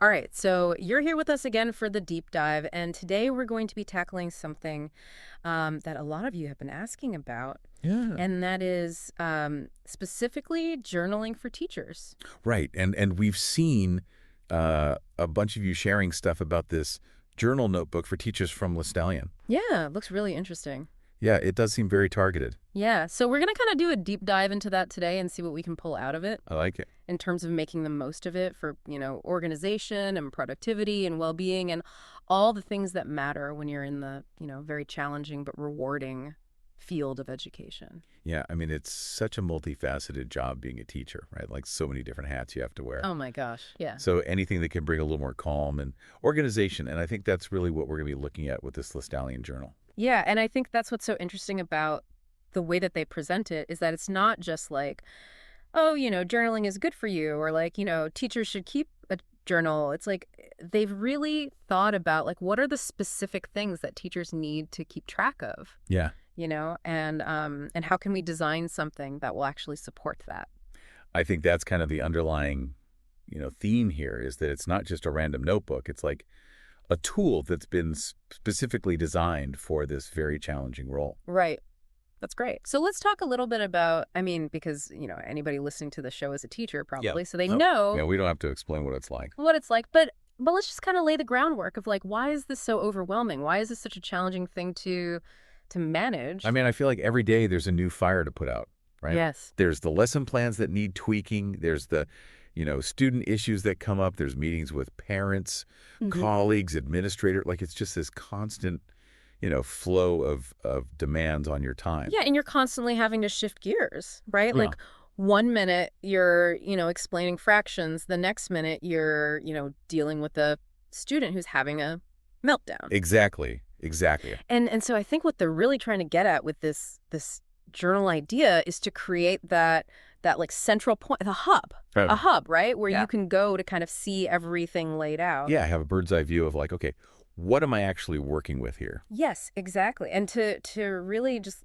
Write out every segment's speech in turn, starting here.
All right, so you're here with us again for the deep dive, and today we're going to be tackling something that a lot of you have been asking about, Yeah. and that is specifically journaling for teachers. Right. And we've seen a bunch of you sharing stuff about this journal notebook for teachers from Lestallion. Yeah, it looks really interesting. Yeah, it does seem very targeted. Yeah, so we're going to kind of do a deep dive into that today and see what we can pull out of it I like it. in terms of making the most of it for, organization and productivity and well-being and all the things that matter when you're in the, very challenging but rewarding field of education. Yeah, I mean, it's such a multifaceted job being a teacher, right? Like so many different hats you have to wear. Oh my gosh, yeah. So anything that can bring a little more calm and organization. And I think that's really what we're going to be looking at with this Lestallion Journal. Yeah, and I think that's what's so interesting about the way that they present it is that it's not just like, oh, journaling is good for you or like, teachers should keep a journal. It's like they've really thought about like what are the specific things that teachers need to keep track of, Yeah. and how can we design something that will actually support that? I think that's kind of the underlying, theme here is that it's not just a random notebook. It's like a tool that's been specifically designed for this very challenging role. Right. That's great. So let's talk a little bit about, because, anybody listening to the show is a teacher probably, so they know Yeah, we don't have to explain what it's like. what it's like, but let's just kind of lay the groundwork of like, why is this so overwhelming? Why is this such a challenging thing to manage? I mean, I feel like every day there's a new fire to put out, right? Yes. There's the lesson plans that need tweaking. There's the, student issues that come up. There's meetings with parents, colleagues, administrators. Like it's just this constant, flow of demands on your time. Yeah, and you're constantly having to shift gears, right? Yeah. Like 1 minute you're, explaining fractions, the next minute you're, dealing with a student who's having a meltdown. Exactly. Exactly. And so I think what they're really trying to get at with this journal idea is to create that like central point, a hub, right? Where you can go to kind of see everything laid out. Yeah, have a bird's eye view of like, okay, what am I actually working with here? Yes, exactly. And to really just,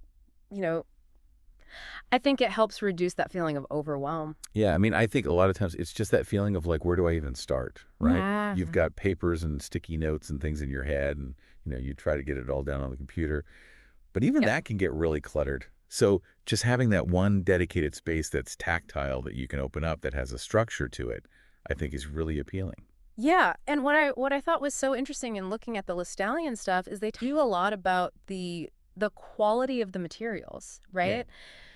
I think it helps reduce that feeling of overwhelm. Yeah, I mean, I think a lot of times it's just that feeling of like, where do I even start, right? Yeah. You've got papers and sticky notes and things in your head, and you try to get it all down on the computer. But even that can get really cluttered. So just having that one dedicated space that's tactile that you can open up that has a structure to it, I think is really appealing. Yeah, and what I thought was so interesting in looking at the Lestallion stuff is they do a lot about the quality of the materials, right? Yeah.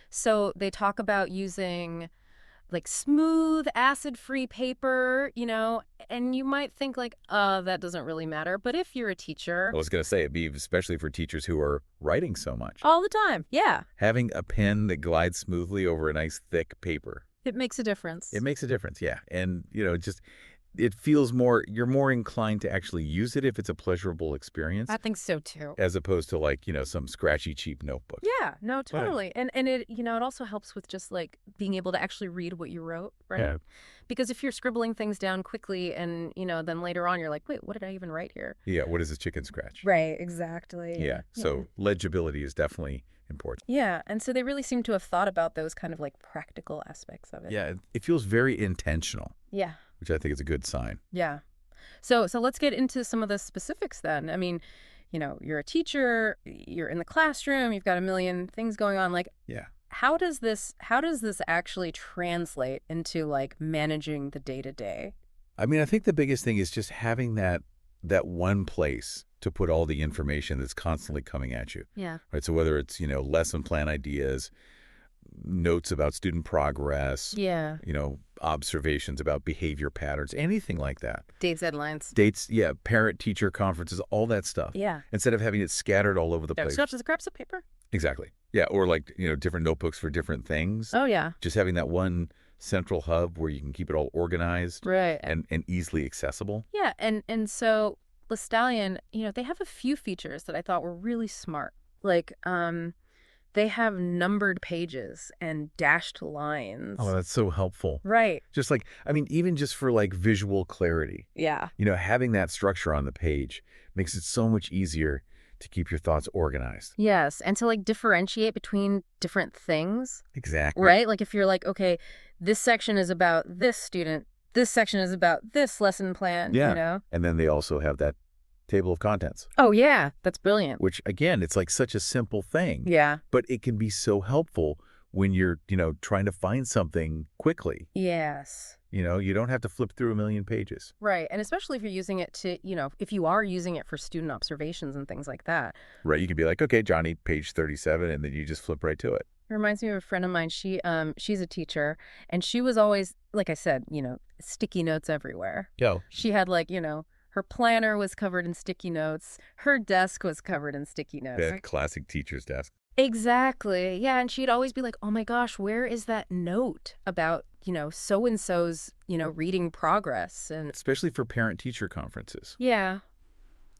So they talk about using like smooth, acid-free paper, and you might think like, that doesn't really matter. But if you're a teacher, I was going to say it'd be especially for teachers who are writing so much. all the time, yeah, Having a pen that glides smoothly over a nice thick paper. it makes a difference. It makes a difference, yeah. And, it feels more, you're more inclined to actually use it if it's a pleasurable experience. I think so too. As opposed to like, some scratchy, cheap notebook. Yeah, no, totally. And it, it also helps with just like being able to actually read what you wrote, right? Yeah. Because if you're scribbling things down quickly and, then later on you're like, wait, what did I even write here? Yeah, what is this chicken scratch? Right, exactly. Yeah, so legibility is definitely important. Yeah, and so they really seem to have thought about those kind of like practical aspects of it. Yeah, it feels very intentional, Yeah. which I think is a good sign. Yeah. So let's get into some of the specifics then. I mean, you're a teacher, you're in the classroom, you've got a million things going on. Like, Yeah. how does this actually translate into like managing the day-to-day? I mean, I think the biggest thing is just having that one place to put all the information that's constantly coming at you. Yeah. Right. So whether it's, lesson plan ideas, notes about student progress, Yeah. observations about behavior patterns, anything like that. Dates, deadlines. Dates, yeah, parent-teacher conferences, all that stuff. Yeah. Instead of having it scattered all over the place. So just grab some paper. Exactly. Yeah, or like, different notebooks for different things. Oh, yeah. Just having that one central hub where you can keep it all organized Right. and easily accessible. Yeah, and so Lestallion, they have a few features that I thought were really smart. Like, they have numbered pages and dashed lines. Oh, that's so helpful. Right. Just like, I mean, even just for like visual clarity, Yeah. having that structure on the page makes it so much easier to keep your thoughts organized. Yes, and to like differentiate between different things, Exactly. right? Like if you're like, okay, this section is about this student, this section is about this lesson plan, you Yeah. know? And then they also have that table of contents, Oh, yeah. That's brilliant. which, again, it's like such a simple thing, Yeah. but it can be so helpful when you're, trying to find something quickly. Yes. You don't have to flip through a million pages. Right. And especially if you're using it to, if you are using it for student observations and things like that. Right. You can be like, okay, Johnny, page 37, and then you just flip right to it. It reminds me of a friend of mine. She's a teacher, and she was always, like I said, sticky notes everywhere. Yo. She had her planner was covered in sticky notes. Her desk was covered in sticky notes. That classic teacher's desk. Exactly. Yeah. And she'd always be like, oh my gosh, where is that note about, so-and-so's, reading progress? And Especially for parent-teacher conferences. yeah.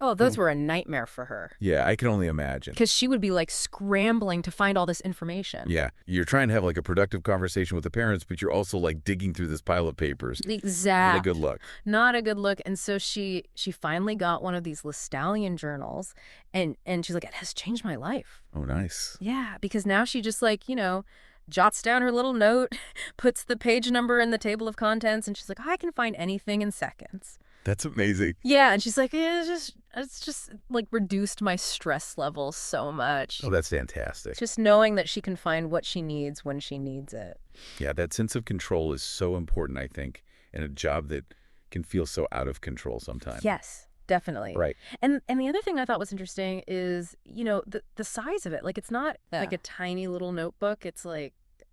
Oh, those were a nightmare for her. Yeah, I can only imagine. Because she would be scrambling to find all this information. Yeah, you're trying to have a productive conversation with the parents, but you're also digging through this pile of papers. Exactly. Not a good look. Not a good look. And so she finally got one of these Lestallion journals, and she's like, it has changed my life. Oh, nice. Yeah, because now she just jots down her little note, puts the page number in the table of contents, and she's like, I can find anything in seconds. That's amazing. Yeah, and she's like, it's just reduced my stress level so much. Oh, that's fantastic. Just knowing that she can find what she needs when she needs it. Yeah, that sense of control is so important, I think, in a job that can feel so out of control sometimes. Yes, definitely. Right. And the other thing I thought was interesting is, the size of it. It's not like a tiny little notebook. It's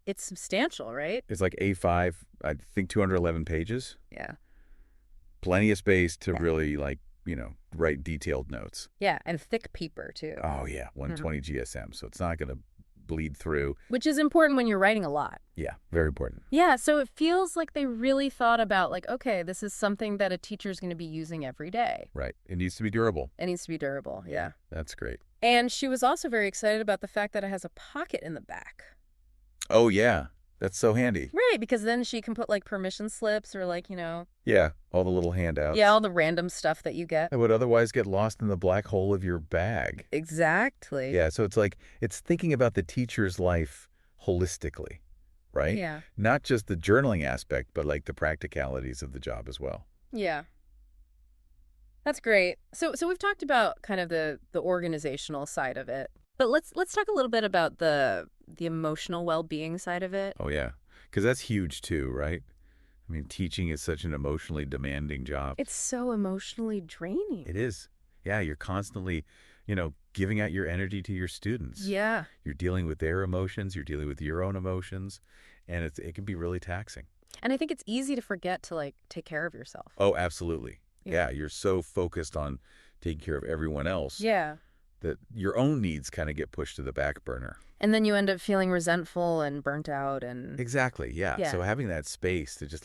it's substantial, right? It's A5, I think 211 pages. Yeah. Plenty of space to really, write detailed notes. Yeah, and thick paper, too. Oh, yeah, 120 GSM, so it's not going to bleed through. Which is important when you're writing a lot. Yeah, very important. Yeah, so it feels like they really thought about, okay, this is something that a teacher's going to be using every day. Right. It needs to be durable. It needs to be durable, yeah. That's great. And she was also very excited about the fact that it has a pocket in the back. Oh, yeah. That's so handy. Right, because then she can put permission slips or Yeah, all the little handouts. yeah, all the random stuff that you get. That would otherwise get lost in the black hole of your bag. Exactly. Yeah, so it's thinking about the teacher's life holistically, right? Yeah. Not just the journaling aspect, but the practicalities of the job as well. Yeah. That's great. So we've talked about kind of the organizational side of it. But let's talk a little bit about the emotional well-being side of it. Oh, yeah, because that's huge too, right? I mean, teaching is such an emotionally demanding job. It's so emotionally draining. It is. Yeah, you're constantly, giving out your energy to your students. Yeah. You're dealing with their emotions, you're dealing with your own emotions, and it can be really taxing. And I think it's easy to forget to take care of yourself. Oh, absolutely. Yeah, you're so focused on taking care of everyone else. Yeah. That your own needs kind of get pushed to the back burner. And then you end up feeling resentful and burnt out and Exactly, yeah. Yeah. So having that space to just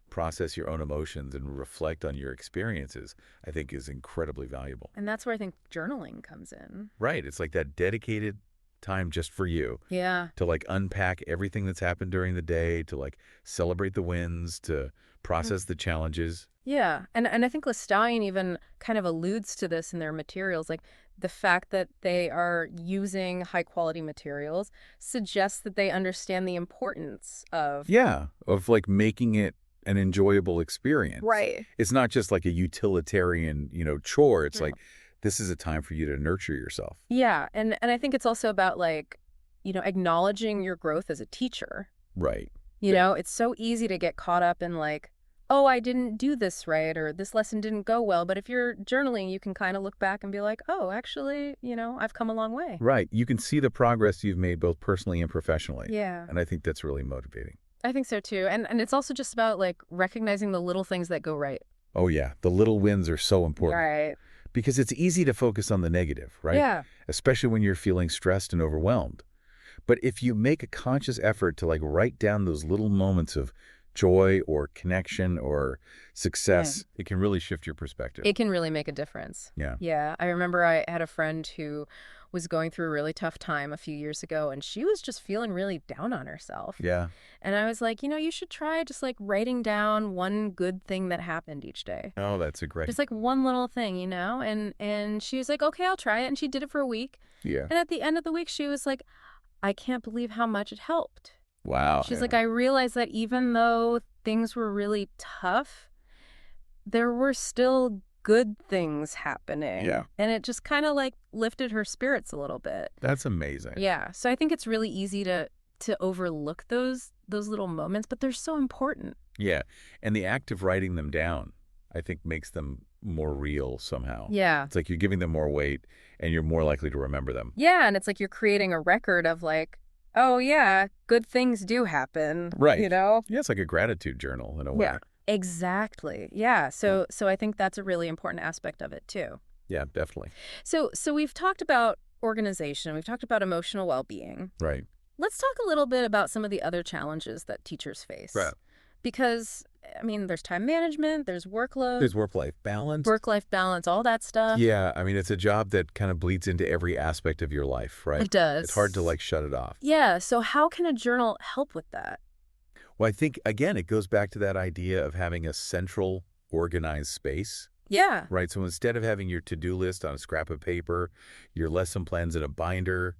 process your own emotions and reflect on your experiences, I think is incredibly valuable. and that's where I think journaling comes in. Right. It's that dedicated time just for you Yeah. to unpack everything that's happened during the day, to celebrate the wins, to process the challenges. Yeah. And I think Lestallion even kind of alludes to this in their materials. The fact that they are using high quality materials suggests that they understand the importance of Yeah, of making it an enjoyable experience. Right. It's not just a utilitarian, chore. It's this is a time for you to nurture yourself. Yeah. And I think it's also about acknowledging your growth as a teacher. Right. It's so easy to get caught up in oh, I didn't do this right, or this lesson didn't go well. But if you're journaling, you can kind of look back and be like, oh, actually, I've come a long way. Right. You can see the progress you've made both personally and professionally. Yeah. And I think that's really motivating. I think so too. And it's also just about recognizing the little things that go right. Oh, yeah. The little wins are so important. Right. Because it's easy to focus on the negative, right? Yeah. Especially when you're feeling stressed and overwhelmed. But if you make a conscious effort to write down those little moments of joy or connection or success, it can really shift your perspective. It can really make a difference. Yeah. Yeah. I remember I had a friend who was going through a really tough time a few years ago, and she was just feeling really down on herself. Yeah. And I was like, you should try just writing down one good thing that happened each day. Oh, that's a great. Just one little thing, and she was like, okay, I'll try it. And she did it for a week. Yeah. And at the end of the week, she was like, I can't believe how much it helped. Wow. She's like, I realized that even though things were really tough, there were still good things happening. Yeah. And it just kind of like lifted her spirits a little bit. That's amazing. Yeah. So I think it's really easy to overlook those little moments, but they're so important. Yeah. And the act of writing them down, I think, makes them more real somehow. Yeah. It's like you're giving them more weight and you're more likely to remember them. Yeah, and it's like you're creating a record of like, oh yeah, good things do happen. Right. You know? Yeah, it's like a gratitude journal in a way. Yeah. Exactly. Yeah. So I think that's a really important aspect of it too. Yeah, definitely. So we've talked about organization, we've talked about emotional well-being. Right. Let's talk a little bit about some of the other challenges that teachers face. Right. Because, I mean, there's time management, there's workload. There's work-life balance. Work-life balance, all that stuff. Yeah, I mean, it's a job that kind of bleeds into every aspect of your life, right? It does. It's hard to, like, shut it off. Yeah, so how can a journal help with that? Well, I think, again, it goes back to that idea of having a central, organized space. Yeah. Right, so instead of having your to-do list on a scrap of paper, your lesson plans in a binder,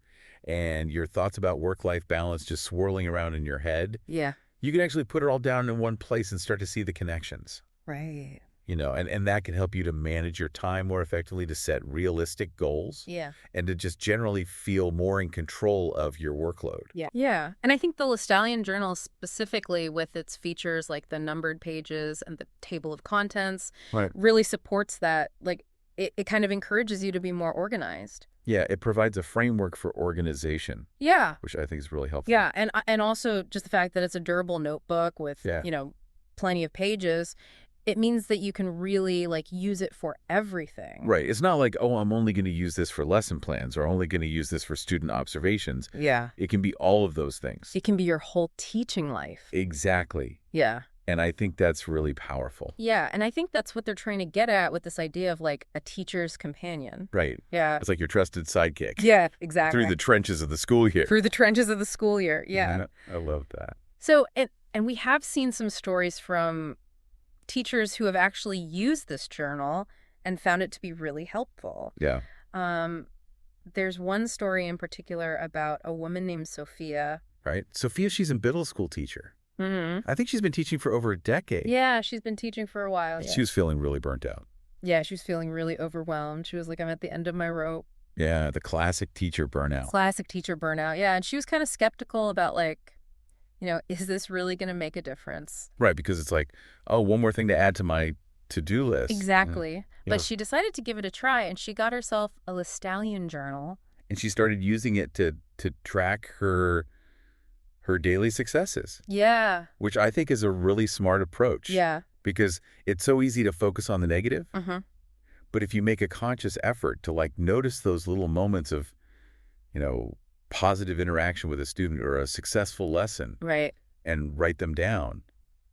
and your thoughts about work-life balance just swirling around in your head, Yeah. you can actually put it all down in one place and start to see the connections. Right. You know, and that can help you to manage your time more effectively, to set realistic goals, Yeah. and to just generally feel more in control of your workload. Yeah. Yeah. And I think the Lestallion Journal specifically with its features like the numbered pages and the table of contents Right. really supports that. Like it kind of encourages you to be more organized. Yeah, it provides a framework for organization, Yeah. which I think is really helpful. Yeah. And also just the fact that it's a durable notebook with, Yeah. you know, plenty of pages. It means that you can really like use it for everything. Right. It's not like, oh, I'm only going to use this for lesson plans or only going to use this for student observations. Yeah. It can be all of those things. It can be your whole teaching life. Exactly. Yeah. And I think that's really powerful. Yeah. And I think that's what they're trying to get at with this idea of like a teacher's companion. Right. Yeah. It's like your trusted sidekick. Yeah, exactly. Through the trenches of the school year. Through the trenches of the school year. Yeah. I love that. So, and we have seen some stories from teachers who have actually used this journal and found it to be really helpful. Yeah. There's one story in particular about a woman named Sophia. Right. Sophia, she's a middle school teacher. Mm-hmm. I think she's been teaching for over a decade. Yeah, she's been teaching for a while. Yeah. She was feeling really burnt out. Yeah, she was feeling really overwhelmed. She was like, I'm at the end of my rope. Yeah, the classic teacher burnout. Classic teacher burnout. Yeah, and she was kind of skeptical about like, you know, is this really going to make a difference? Right, because it's like, oh, one more thing to add to my to-do list. Exactly. Yeah. But she decided to give it a try, and she got herself a Lestallion journal. And she started using it to track her daily successes. Yeah. Which I think is a really smart approach. Yeah. Because it's so easy to focus on the negative. Mm-hmm. But if you make a conscious effort to like notice those little moments of, you know, positive interaction with a student or a successful lesson, Right. and write them down,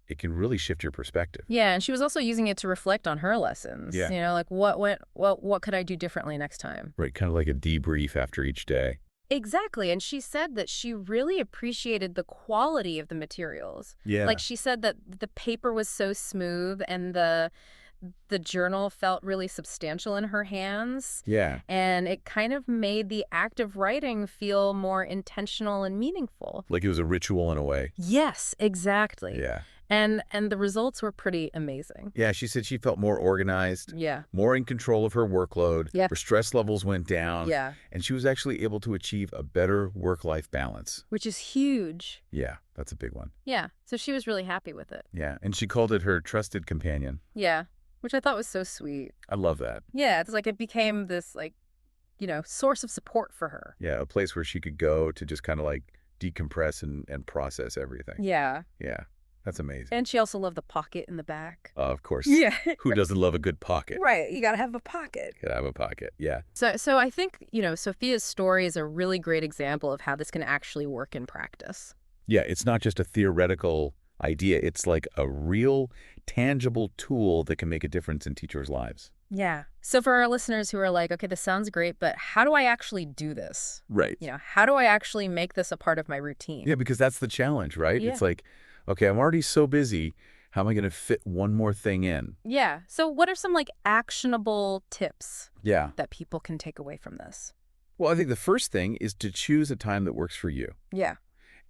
it can really shift your perspective. Yeah, and she was also using it to reflect on her lessons. Yeah. You know, like what could I do differently next time? Right, kind of like a debrief after each day. Exactly. And she said that she really appreciated the quality of the materials. Yeah. Like she said that the paper was so smooth and the journal felt really substantial in her hands. Yeah. And it kind of made the act of writing feel more intentional and meaningful. Like it was a ritual in a way. Yes, exactly. Yeah. And the results were pretty amazing. Yeah, she said she felt more organized, Yeah. more in control of her workload. Yeah. Her stress levels went down. Yeah. And she was actually able to achieve a better work-life balance. Which is huge. Yeah, that's a big one. Yeah. So she was really happy with it. Yeah, and she called it her trusted companion. Yeah. Which I thought was so sweet. I love that. Yeah. It's like it became this like, you know, source of support for her. Yeah, a place where she could go to just kind of like decompress and process everything. Yeah. Yeah, that's amazing. And she also loved the pocket in the back. Of course. Yeah. Who doesn't love a good pocket? Right. You got to have a pocket. Could have a pocket, yeah. So I think, you know, Sophia's story is a really great example of how this can actually work in practice. Yeah, it's not just a theoretical idea. It's like a real, tangible tool that can make a difference in teachers' lives. Yeah. So for our listeners who are like, okay, this sounds great, but how do I actually do this? Right. You know, how do I actually make this a part of my routine? Yeah, because that's the challenge, right? Yeah. It's like, okay, I'm already so busy. How am I going to fit one more thing in? Yeah. So what are some like actionable tips Yeah. that people can take away from this? Well, I think the first thing is to choose a time that works for you Yeah.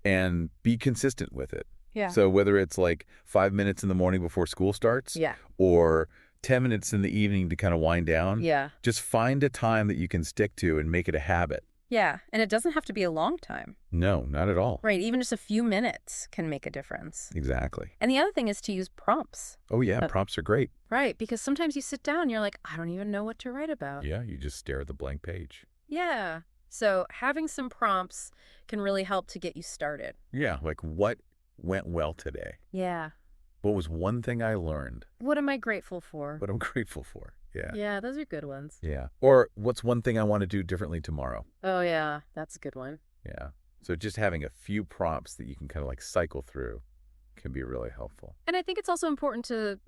and be consistent with it. Yeah. So whether it's like 5 minutes in the morning before school starts Yeah. or 10 minutes in the evening to kind of wind down, Yeah. just find a time that you can stick to and make it a habit. Yeah. And it doesn't have to be a long time. No, not at all. Right. Even just a few minutes can make a difference. Exactly. And the other thing is to use prompts. Oh, yeah, prompts are great. Right. Because sometimes you sit down and you're like, I don't even know what to write about. Yeah, you just stare at the blank page. Yeah. So having some prompts can really help to get you started. Yeah, like what went well today? Yeah. What was one thing I learned? What am I grateful for? What I'm grateful for. Yeah. Yeah, those are good ones. Yeah. Or what's one thing I want to do differently tomorrow? Oh, yeah. That's a good one. Yeah. So just having a few prompts that you can kind of like cycle through can be really helpful. And I think it's also important to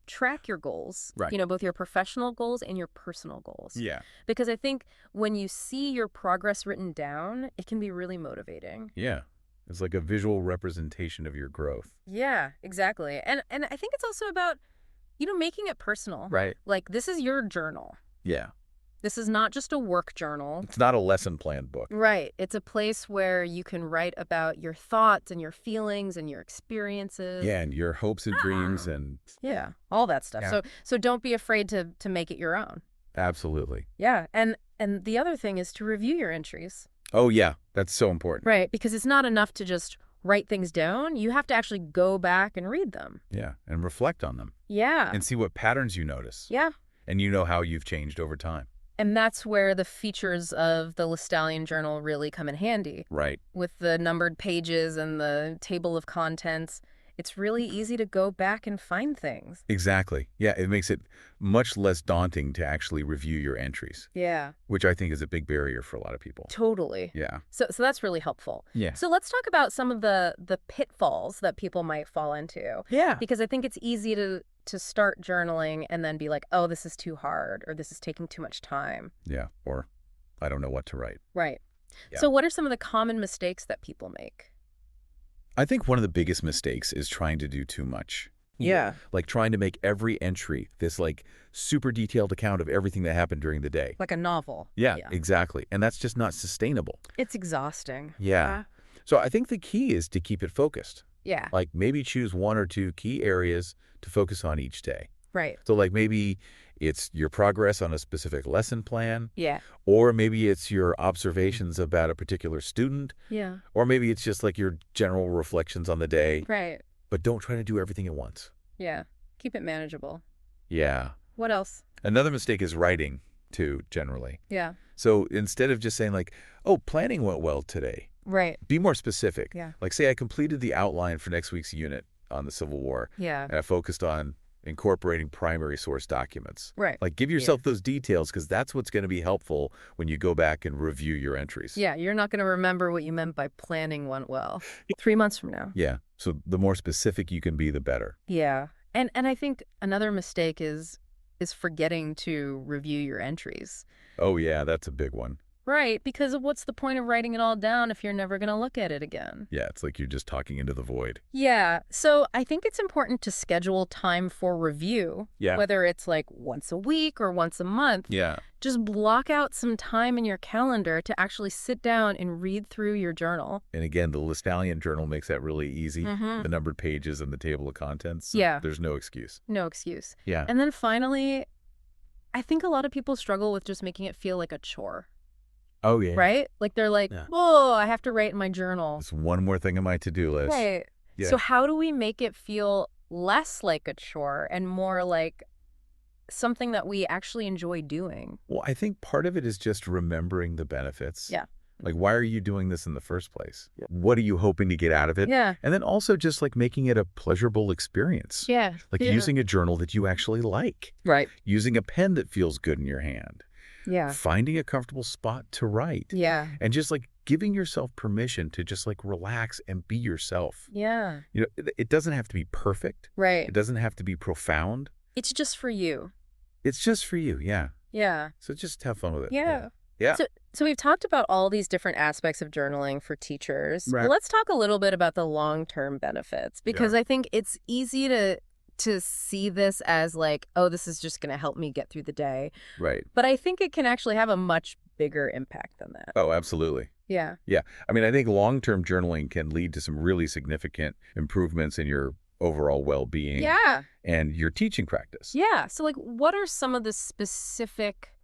track your goals, Right. Both your professional goals and your personal goals. Yeah. Because I think when you see your progress written down, it can be really motivating. Yeah. It's like a visual representation of your growth. Yeah, exactly. And I think it's also about, making it personal. Right. Like, this is your journal. Yeah. This is not just a work journal. It's not a lesson plan book. Right. It's a place where you can write about your thoughts and your feelings and your experiences. Yeah, and your hopes and dreams and Yeah, all that stuff. Yeah. So don't be afraid to make it your own. absolutely. Yeah, and the other thing is to review your entries. Oh, yeah. That's so important. Right, because it's not enough to just write things down. You have to actually go back and read them. Yeah. And reflect on them Yeah. and see what patterns you notice. Yeah. And you know how you've changed over time. And that's where the features of the Lestallion Journal really come in handy. Right. With the numbered pages and the table of contents, it's really easy to go back and find things. Exactly. Yeah, it makes it much less daunting to actually review your entries, Yeah, which I think is a big barrier for a lot of people. totally. Yeah. So that's really helpful. Yeah. So let's talk about some of the pitfalls that people might fall into. Yeah. Because I think it's easy to start journaling and then be like, oh, this is too hard or this is taking too much time. Yeah. Or I don't know what to write. Right. Yeah. So what are some of the common mistakes that people make? I think one of the biggest mistakes is trying to do too much. Yeah. Like trying to make every entry this like super detailed account of everything that happened during the day. Like a novel. Yeah, exactly. And that's just not sustainable. It's exhausting. Yeah. So I think the key is to keep it focused. Yeah. Like maybe choose one or two key areas to focus on each day. Right. So like maybe it's your progress on a specific lesson plan, Yeah. or maybe it's your observations about a particular student, Yeah. or maybe it's just like your general reflections on the day, Right. but don't try to do everything at once. Yeah. Keep it manageable. Yeah. What else? Another mistake is writing too, generally. Yeah. So instead of just saying like, oh, planning went well today, Right. be more specific. Yeah. Like say I completed the outline for next week's unit on the Civil War, Yeah. and I focused on incorporating primary source documents. Right. Like give yourself those details because that's what's going to be helpful when you go back and review your entries. Yeah. You're not going to remember what you meant by planning went well 3 months from now. Yeah. So the more specific you can be, the better. Yeah. And I think another mistake is forgetting to review your entries. Oh, yeah, that's a big one. Right, because what's the point of writing it all down if you're never going to look at it again? Yeah, it's like you're just talking into the void. Yeah, so I think it's important to schedule time for review, Yeah. whether it's like once a week or once a month. Yeah. Just block out some time in your calendar to actually sit down and read through your journal. And again, the Lestallion Journal makes that really easy. Mhm. The numbered pages and the table of contents. So Yeah. there's no excuse. No excuse. Yeah. And then finally, I think a lot of people struggle with just making it feel like a chore, Oh, yeah. right? Like they're like, Yeah. oh, I have to write in my journal. It's one more thing on my to-do list. Right. Yeah. So how do we make it feel less like a chore and more like something that we actually enjoy doing? Well, I think part of it is just remembering the benefits. Yeah. Like, why are you doing this in the first place? What are you hoping to get out of it? Yeah. And then also just like making it a pleasurable experience. Yeah. Like Yeah. using a journal that you actually like. Right. Using a pen that feels good in your hand. Yeah. Finding a comfortable spot to write. Yeah. And just like giving yourself permission to just like relax and be yourself. Yeah. You know, it doesn't have to be perfect. Right. It doesn't have to be profound. It's just for you. It's just for you. Yeah. Yeah. So just have fun with it. Yeah. Yeah. So we've talked about all these different aspects of journaling for teachers. Right. But let's talk a little bit about the long-term benefits because I think it's easy to see this as like, oh, this is just going to help me get through the day. Right. But I think it can actually have a much bigger impact than that. Oh, absolutely. Yeah. Yeah. I mean, I think long-term journaling can lead to some really significant improvements in your overall well-being Yeah. and your teaching practice. Yeah. So like what are some of the specific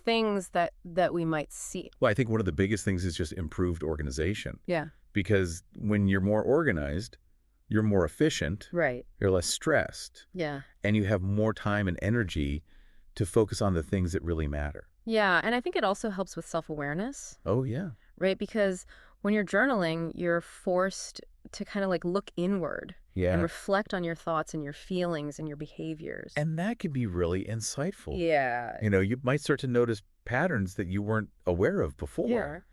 things that we might see? Well, I think one of the biggest things is just improved organization, Yeah. because when you're more organized, you're more efficient, Right. you're less stressed, Yeah. and you have more time and energy to focus on the things that really matter. Yeah, and I think it also helps with self-awareness, Oh, yeah. right? Because when you're journaling, you're forced to kind of like look inward and Yeah. reflect on your thoughts and your feelings and your behaviors. And that can be really insightful. Yeah. You might start to notice patterns that you weren't aware of Yeah. before,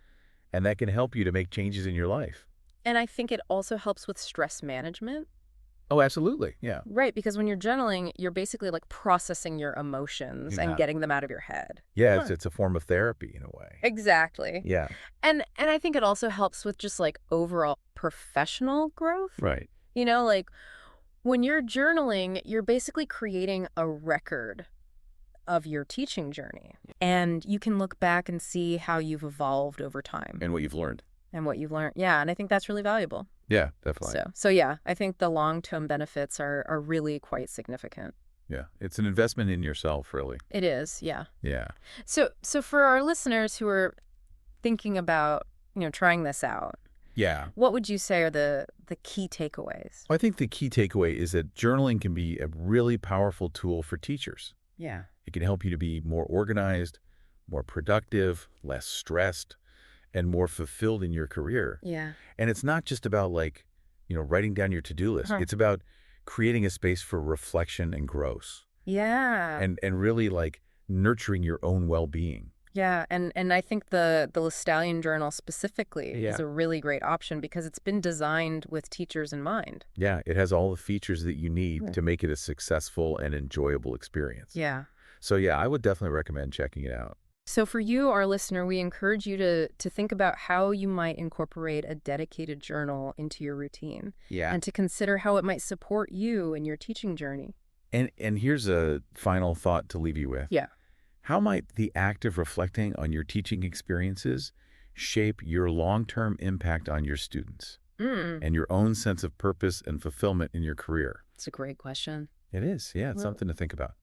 and that can help you to make changes in your life. And I think it also helps with stress management, Oh, absolutely. Yeah. right? Because when you're journaling, you're basically like processing your emotions and Yeah. getting them out of your head. Yeah, Huh. it's a form of therapy in a way. Exactly. Yeah. And I think it also helps with just like overall professional growth. Right. Like when you're journaling, you're basically creating a record of your teaching journey. And you can look back and see how you've evolved over time And what you've learned. and what you've learned. Yeah, and I think that's really valuable. Yeah, definitely. So yeah, I think the long-term benefits are really quite significant. Yeah. It's an investment in yourself, really. It is, yeah. Yeah. So for our listeners who are thinking about, trying this out, Yeah. what would you say are the key takeaways? I think the key takeaway is that journaling can be a really powerful tool for teachers. Yeah. It can help you to be more organized, more productive, less stressed, and more fulfilled in your career. Yeah. And it's not just about writing down your to-do list. Uh-huh. It's about creating a space for reflection and growth Yeah. and really nurturing your own well-being. Yeah, and I think the Lestallion Journal specifically Yeah. is a really great option because it's been designed with teachers in mind. Yeah, it has all the features that you need Hmm. to make it a successful and enjoyable experience. Yeah. So yeah, I would definitely recommend checking it out. So for you, our listener, we encourage you to think about how you might incorporate a dedicated journal into your routine Yeah. and to consider how it might support you in your teaching journey. And here's a final thought to leave you with. Yeah. How might the act of reflecting on your teaching experiences shape your long-term impact on your students and your own sense of purpose and fulfillment in your career? It's a great question. It is. Yeah, it's Well, something to think about.